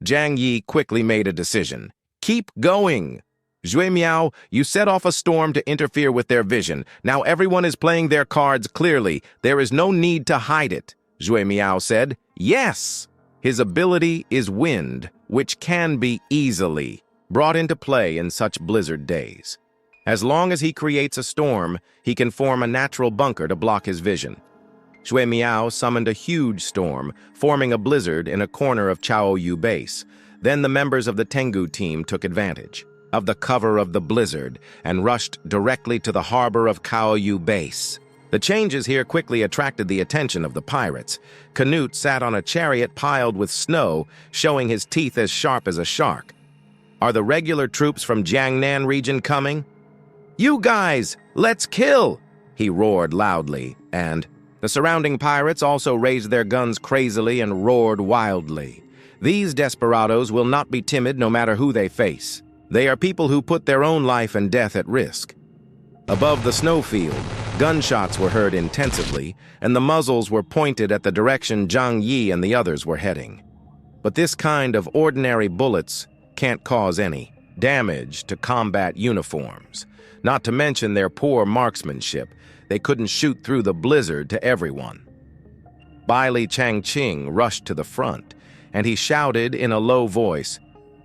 Zhang Yi quickly made a decision. Keep going! Zhui Miao, you set off a storm to interfere with their vision. Now everyone is playing their cards clearly. There is no need to hide it, Zhui Miao said. Yes! His ability is wind, which can be easily brought into play in such blizzard days. As long as he creates a storm, he can form a natural bunker to block his vision. Zhui Miao summoned a huge storm, forming a blizzard in a corner of Chaoyu base. Then the members of the Tengu team took advantage of the cover of the blizzard and rushed directly to the harbor of Chaoyu base. The changes here quickly attracted the attention of the pirates. Canute sat on a chariot piled with snow, showing his teeth as sharp as a shark. Are the regular troops from Jiangnan region coming? You guys, let's kill! He roared loudly, and the surrounding pirates also raised their guns crazily and roared wildly. These desperados will not be timid no matter who they face. They are people who put their own life and death at risk. Above the snowfield, gunshots were heard intensively, and the muzzles were pointed at the direction Zhang Yi and the others were heading. But this kind of ordinary bullets can't cause any damage to combat uniforms. Not to mention their poor marksmanship. They couldn't shoot through the blizzard to everyone. Bailey Changqing rushed to the front, and he shouted in a low voice,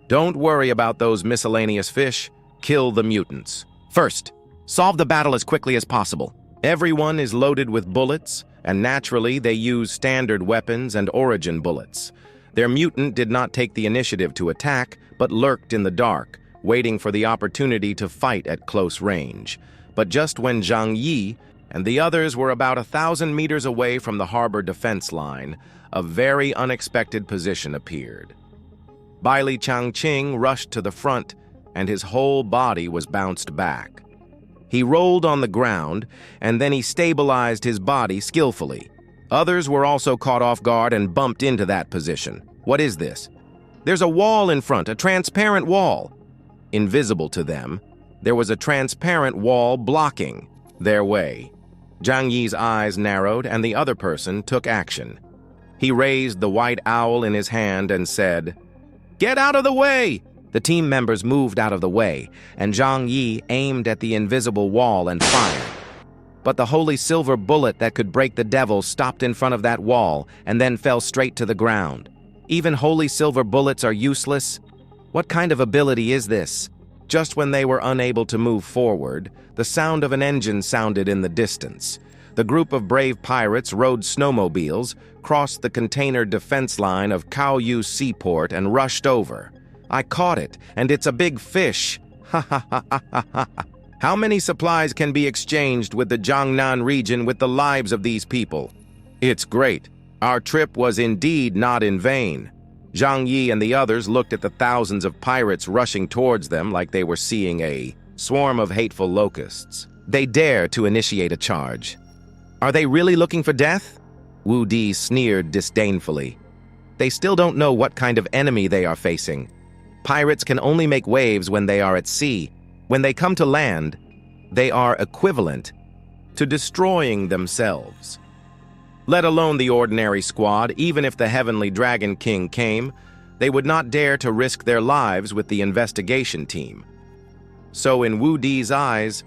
"Don't worry about those miscellaneous fish. Kill the mutants. First, solve the battle as quickly as possible. Everyone is loaded with bullets, and naturally they use standard weapons and origin bullets. Their mutant did not take the initiative to attack, but lurked in the dark, waiting for the opportunity to fight at close range. But just when Zhang Yi and the others were about 1,000 meters away from the harbor defense line, a very unexpected position appeared. Bailey Changqing rushed to the front, and his whole body was bounced back. He rolled on the ground, and then he stabilized his body skillfully. Others were also caught off guard and bumped into that position. What is this? There's a wall in front, a transparent wall. Invisible to them, there was a transparent wall blocking their way. Zhang Yi's eyes narrowed, and the other person took action. He raised the white owl in his hand and said, "Get out of the way!" The team members moved out of the way, and Zhang Yi aimed at the invisible wall and fired. But the holy silver bullet that could break the devil stopped in front of that wall and then fell straight to the ground. Even holy silver bullets are useless? What kind of ability is this? Just when they were unable to move forward, the sound of an engine sounded in the distance. The group of brave pirates rode snowmobiles, crossed the container defense line of Chaoyu Seaport, and rushed over. I caught it, and it's a big fish. Ha ha ha ha ha ha. How many supplies can be exchanged with the Jiangnan region with the lives of these people? It's great. Our trip was indeed not in vain. Zhang Yi and the others looked at the thousands of pirates rushing towards them like they were seeing a swarm of hateful locusts. They dare to initiate a charge. Are they really looking for death? Wu Di sneered disdainfully. They still don't know what kind of enemy they are facing. Pirates can only make waves when they are at sea. When they come to land, they are equivalent to destroying themselves. Let alone the ordinary squad, even if the Heavenly Dragon King came, they would not dare to risk their lives with the investigation team. So in Wu Di's eyes,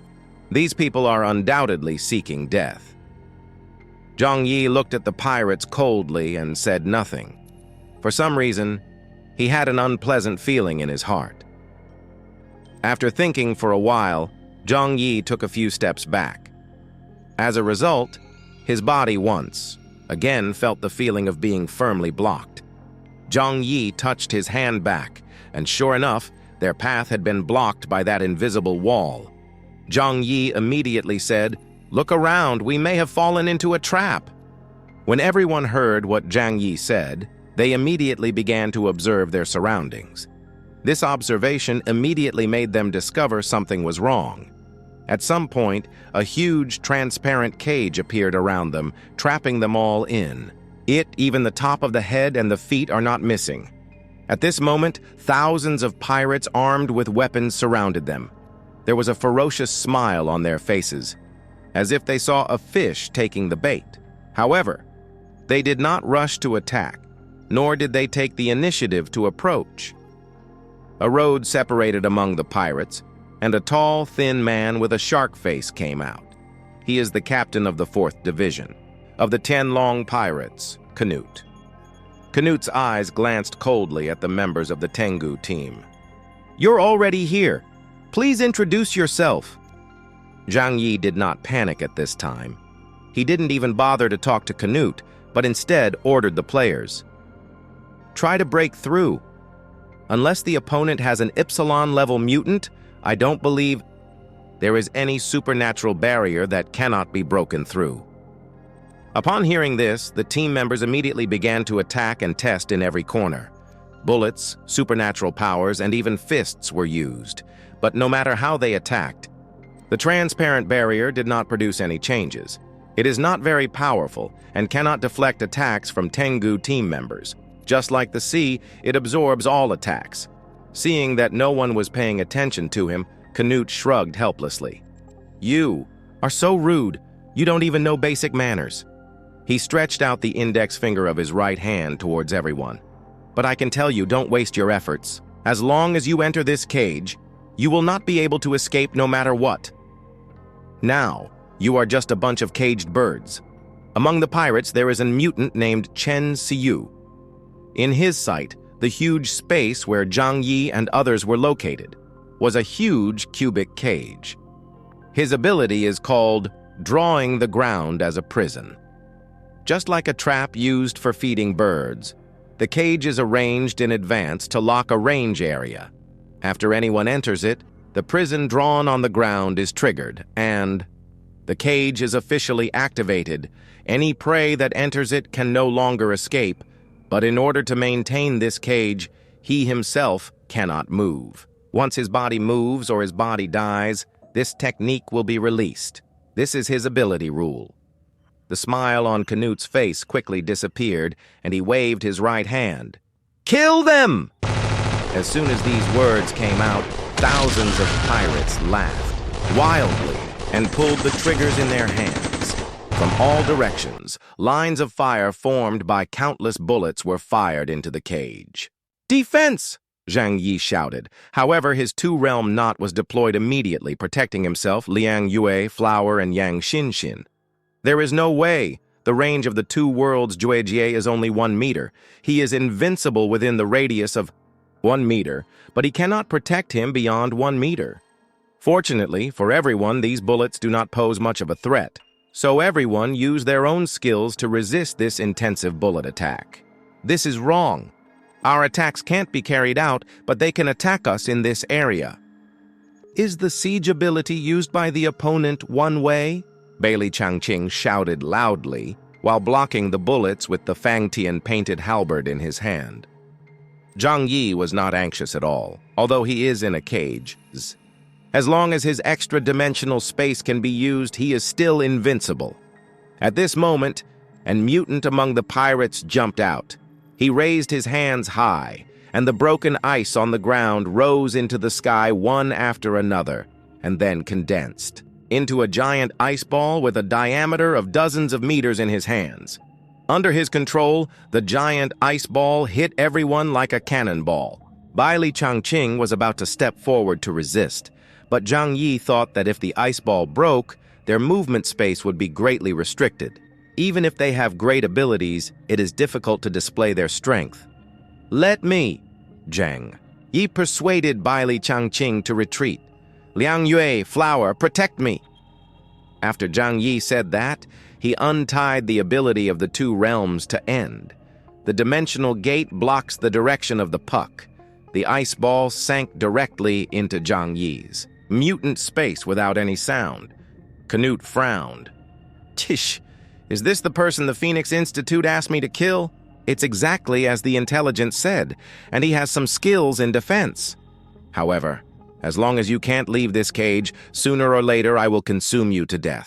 these people are undoubtedly seeking death. Zhang Yi looked at the pirates coldly and said nothing. For some reason, he had an unpleasant feeling in his heart. After thinking for a while, Zhang Yi took a few steps back. As a result, his body once again felt the feeling of being firmly blocked. Zhang Yi touched his hand back, and sure enough, their path had been blocked by that invisible wall. Zhang Yi immediately said, "Look around, we may have fallen into a trap." When everyone heard what Zhang Yi said, they immediately began to observe their surroundings. This observation immediately made them discover something was wrong. At some point, a huge transparent cage appeared around them, trapping them all in. Even the top of the head and the feet are not missing. At this moment, thousands of pirates armed with weapons surrounded them. There was a ferocious smile on their faces, as if they saw a fish taking the bait. However, they did not rush to attack. nor did they take the initiative to approach. A road separated among the pirates, and a tall, thin man with a shark face came out. He is the captain of the 4th Division. Of the 10 long pirates, Canute. Canute's eyes glanced coldly at the members of the Tengu team. "You're already here. Please introduce yourself." Zhang Yi did not panic at this time. He didn't even bother to talk to Canute, but instead ordered the players. "Try to break through. Unless the opponent has an Epsilon-level mutant, I don't believe there is any supernatural barrier that cannot be broken through." Upon hearing this, the team members immediately began to attack and test in every corner. Bullets, supernatural powers, and even fists were used, but no matter how they attacked, the transparent barrier did not produce any changes. It is not very powerful and cannot deflect attacks from Tengu team members. Just like the sea, it absorbs all attacks. Seeing that no one was paying attention to him, Canute shrugged helplessly. "You are so rude. You don't even know basic manners." He stretched out the index finger of his right hand towards everyone. "But I can tell you, don't waste your efforts. As long as you enter this cage, you will not be able to escape no matter what. Now, you are just a bunch of caged birds. Among the pirates, there is a mutant named Chen Siyu. In his sight, the huge space where Zhang Yi and others were located was a huge cubic cage. His ability is called drawing the ground as a prison. Just like a trap used for feeding birds, the cage is arranged in advance to lock a range area. After anyone enters it, the prison drawn on the ground is triggered, and the cage is officially activated. Any prey that enters it can no longer escape, but in order to maintain this cage, he himself cannot move. Once his body moves or his body dies, this technique will be released. This is his ability rule." The smile on Canute's face quickly disappeared, and he waved his right hand. "Kill them!" As soon as these words came out, thousands of pirates laughed wildly and pulled the triggers in their hands. From all directions, lines of fire formed by countless bullets were fired into the cage. "Defense!" Zhang Yi shouted. However, his 2-realm knot was deployed immediately, protecting himself, Liang Yue, Flower, and Yang Xinshin. There is no way. The range of the 2 worlds Juejie is only 1 meter. He is invincible within the radius of 1 meter, but he cannot protect him beyond 1 meter. Fortunately, for everyone, these bullets do not pose much of a threat, so everyone use their own skills to resist this intensive bullet attack. This is wrong. Our attacks can't be carried out, but they can attack us in this area. Is the siege ability used by the opponent one way? Bailey Changqing shouted loudly, while blocking the bullets with the Fangtian painted halberd in his hand. Zhang Yi was not anxious at all, although he is in a cage. As long as his extra-dimensional space can be used, he is still invincible. At this moment, a mutant among the pirates jumped out. He raised his hands high, and the broken ice on the ground rose into the sky one after another, and then condensed into a giant ice ball with a diameter of dozens of meters in his hands. Under his control, the giant ice ball hit everyone like a cannonball. Bailey Changqing was about to step forward to resist, but Zhang Yi thought that if the ice ball broke, their movement space would be greatly restricted. Even if they have great abilities, it is difficult to display their strength. "Let me, Zhang." Yi persuaded Bailey Changqing to retreat. "Liang Yue, Flower, protect me." After Zhang Yi said that, he untied the ability of the 2 realms to end. The dimensional gate blocks the direction of the puck. The ice ball sank directly into Zhang Yi's mutant space without any sound. Canute frowned. "Tish, is this the person the Phoenix Institute asked me to kill? It's exactly as the intelligence said, and he has some skills in defense. However, as long as you can't leave this cage, sooner or later I will consume you to death."